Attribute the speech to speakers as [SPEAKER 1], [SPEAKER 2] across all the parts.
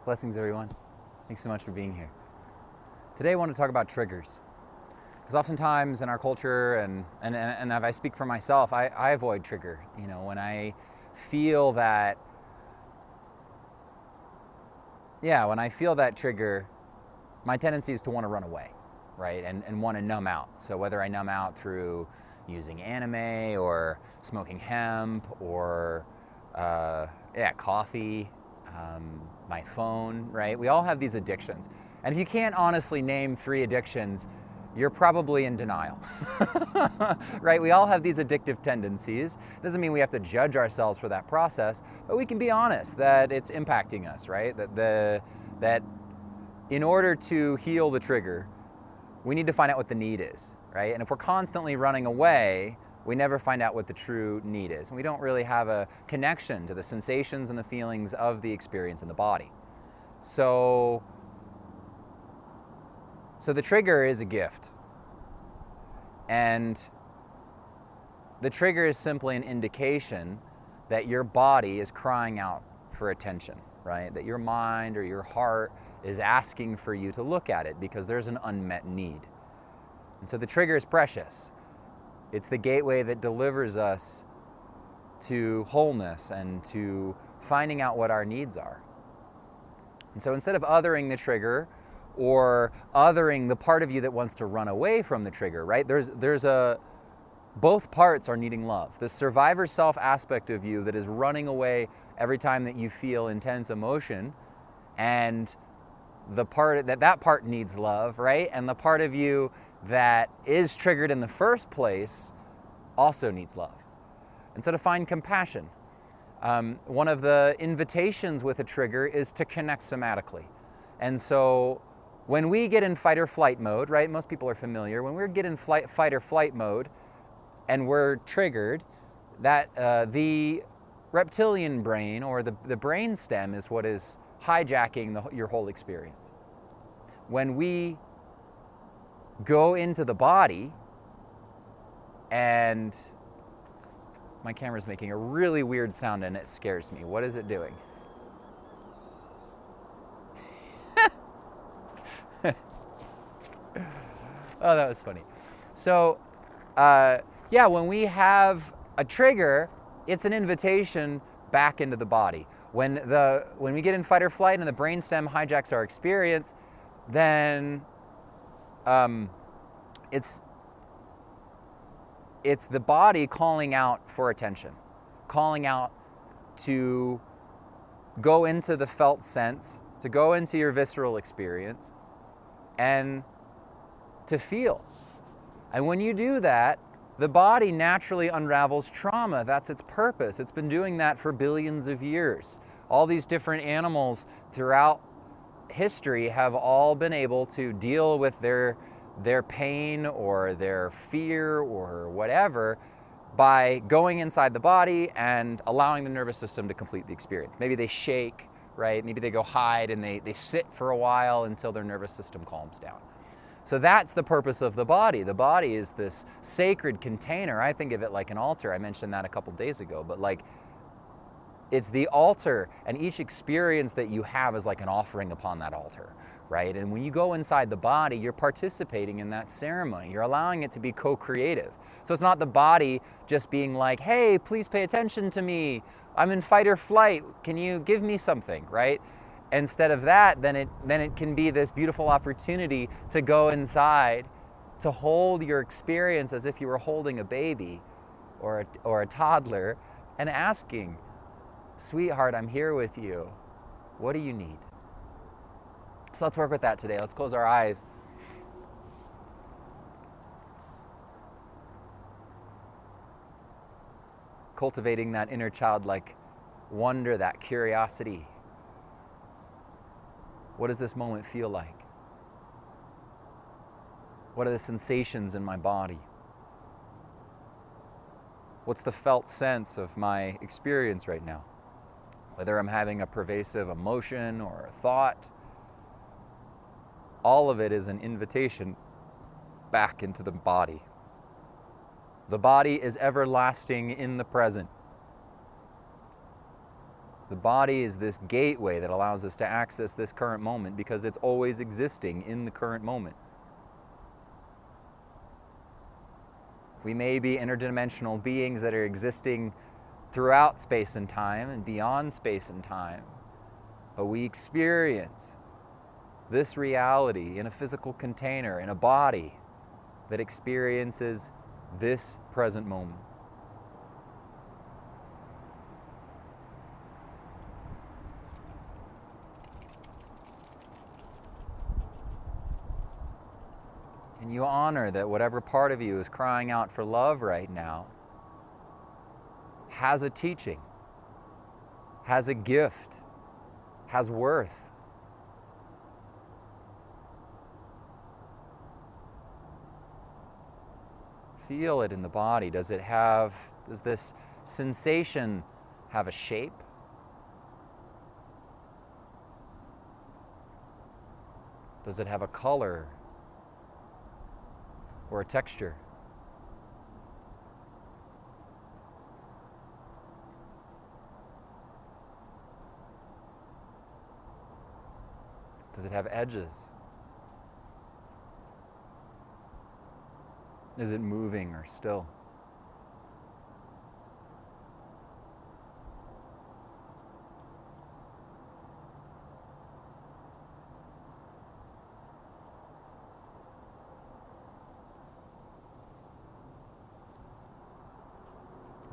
[SPEAKER 1] Blessings, everyone. Thanks so much for being here. Today I want to talk about triggers. Because oftentimes in our culture, and if I speak for myself, I avoid trigger. You know, when I feel that, when I feel that trigger, my tendency is to want to run away, right? And want to numb out. So whether I numb out through using anime or smoking hemp or coffee, my phone, right? We all have these addictions. And if you can't honestly name 3 addictions, you're probably in denial, right? We all have these addictive tendencies. Doesn't mean we have to judge ourselves for that process, but we can be honest that it's impacting us, right? That in order to heal the trigger, we need to find out what the need is, right? And if we're constantly running away, we never find out what the true need is. And we don't really have a connection to the sensations and the feelings of the experience in the body. So the trigger is a gift. And the trigger is simply an indication that your body is crying out for attention, right? That your mind or your heart is asking for you to look at it because there's an unmet need. And so the trigger is precious. It's the gateway that delivers us to wholeness and to finding out what our needs are. And so instead of othering the trigger or othering the part of you that wants to run away from the trigger, right? Both parts are needing love. The survivor self aspect of you that is running away every time that you feel intense emotion, and the part that part needs love, right? And the part of you that is triggered in the first place also needs love. And so to find compassion, one of the invitations with a trigger is to connect somatically. And so when we get in fight or flight mode, right, most people are familiar, when we get in fight or flight mode and we're triggered, that the reptilian brain or the brain stem is what is hijacking your whole experience. When we go into the body, and my camera's making a really weird sound and it scares me. What is it doing? Oh, that was funny. So, when we have a trigger, it's an invitation back into the body. When we get in fight or flight and the brainstem hijacks our experience, then it's the body calling out for attention, calling out to go into the felt sense, to go into your visceral experience, and to feel. And when you do that, the body naturally unravels trauma. That's its purpose. It's been doing that for billions of years. All these different animals throughout history have all been able to deal with their pain or their fear or whatever by going inside the body and allowing the nervous system to complete the experience. Maybe they shake, right? Maybe they go hide and they sit for a while until their nervous system calms down. So that's the purpose of the body. The body is this sacred container. I think of it like an altar. I mentioned that a couple days ago, but it's the altar, and each experience that you have is like an offering upon that altar, right? And when you go inside the body, you're participating in that ceremony. You're allowing it to be co-creative. So it's not the body just being like, hey, please pay attention to me. I'm in fight or flight. Can you give me something, right? Instead of that, then it can be this beautiful opportunity to go inside, to hold your experience as if you were holding a baby or a toddler, and asking, sweetheart, I'm here with you. What do you need? So let's work with that today. Let's close our eyes. Cultivating that inner childlike wonder, that curiosity. What does this moment feel like? What are the sensations in my body? What's the felt sense of my experience right now? Whether I'm having a pervasive emotion or a thought, all of it is an invitation back into the body. The body is everlasting in the present. The body is this gateway that allows us to access this current moment because it's always existing in the current moment. We may be interdimensional beings that are existing throughout space and time and beyond space and time, but we experience this reality in a physical container, in a body that experiences this present moment. And you honor that whatever part of you is crying out for love right now has a teaching, has a gift, has worth. Feel it in the body. Does this sensation have a shape? Does it have a color or a texture? Does it have edges? Is it moving or still?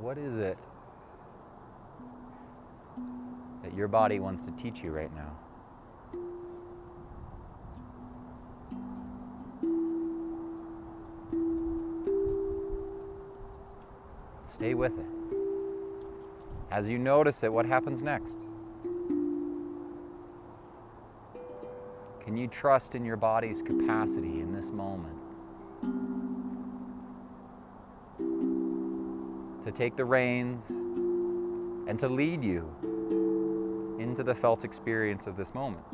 [SPEAKER 1] What is it that your body wants to teach you right now? Stay with it. As you notice it, what happens next? Can you trust in your body's capacity in this moment to take the reins and to lead you into the felt experience of this moment?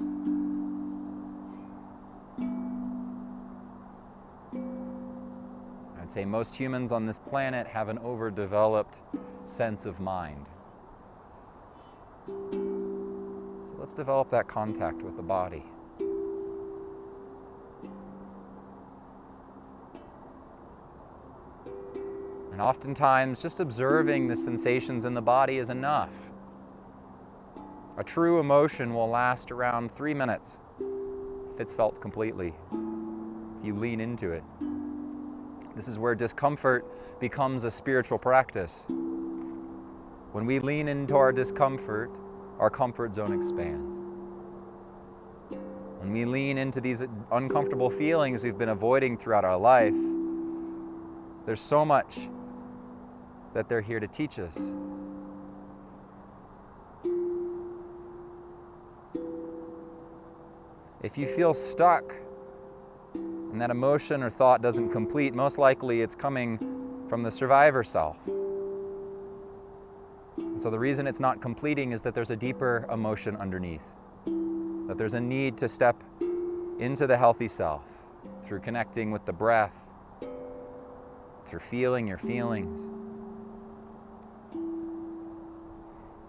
[SPEAKER 1] I'd say most humans on this planet have an overdeveloped sense of mind. So let's develop that contact with the body. And oftentimes, just observing the sensations in the body is enough. A true emotion will last around 3 minutes if it's felt completely, if you lean into it. This is where discomfort becomes a spiritual practice. When we lean into our discomfort, our comfort zone expands. When we lean into these uncomfortable feelings we've been avoiding throughout our life, there's so much that they're here to teach us. If you feel stuck and that emotion or thought doesn't complete, most likely it's coming from the survivor self. And so the reason it's not completing is that there's a deeper emotion underneath, that there's a need to step into the healthy self through connecting with the breath, through feeling your feelings.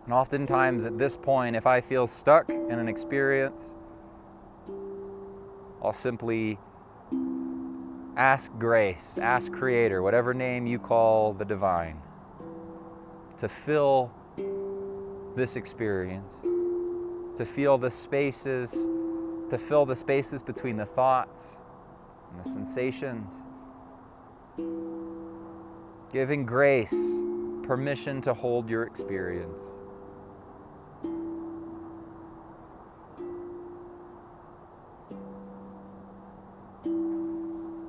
[SPEAKER 1] And oftentimes at this point, if I feel stuck in an experience, I'll simply ask grace, ask Creator, whatever name you call the divine, to fill this experience, to fill the spaces between the thoughts and the sensations, giving grace permission to hold your experience.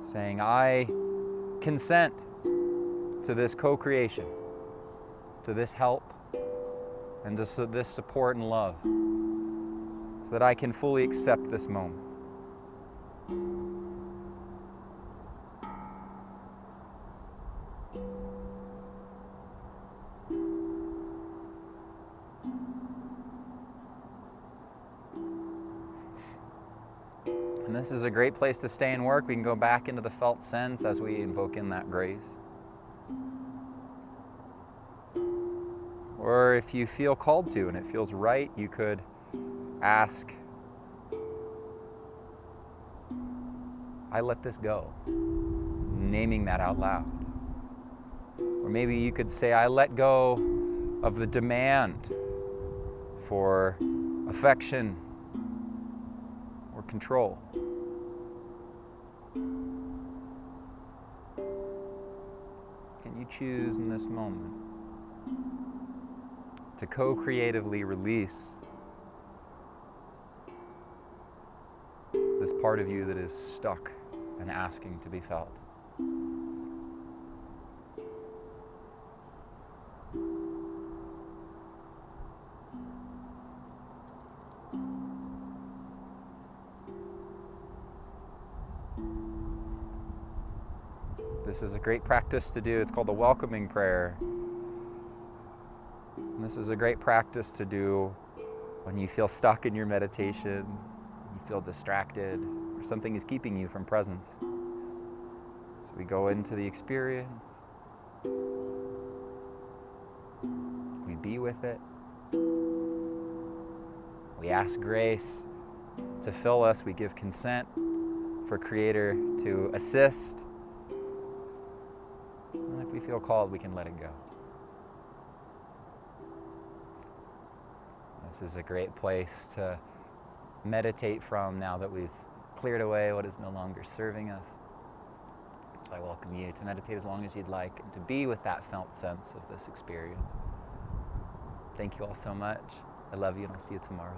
[SPEAKER 1] Saying, I consent to this co-creation, to this help, and to this support and love, so that I can fully accept this moment. And this is a great place to stay and work. We can go back into the felt sense as we invoke in that grace. Or if you feel called to and it feels right, you could ask, I let this go, naming that out loud. Or maybe you could say, I let go of the demand for affection or control. Can you choose in this moment to co-creatively release this part of you that is stuck and asking to be felt? This is a great practice to do. It's called the welcoming prayer. And this is a great practice to do when you feel stuck in your meditation, you feel distracted, or something is keeping you from presence. So we go into the experience, we be with it, we ask grace to fill us, we give consent for Creator to assist. And if we feel called, we can let it go. This is a great place to meditate from now that we've cleared away what is no longer serving us. So I welcome you to meditate as long as you'd like and to be with that felt sense of this experience. Thank you all so much. I love you and I'll see you tomorrow.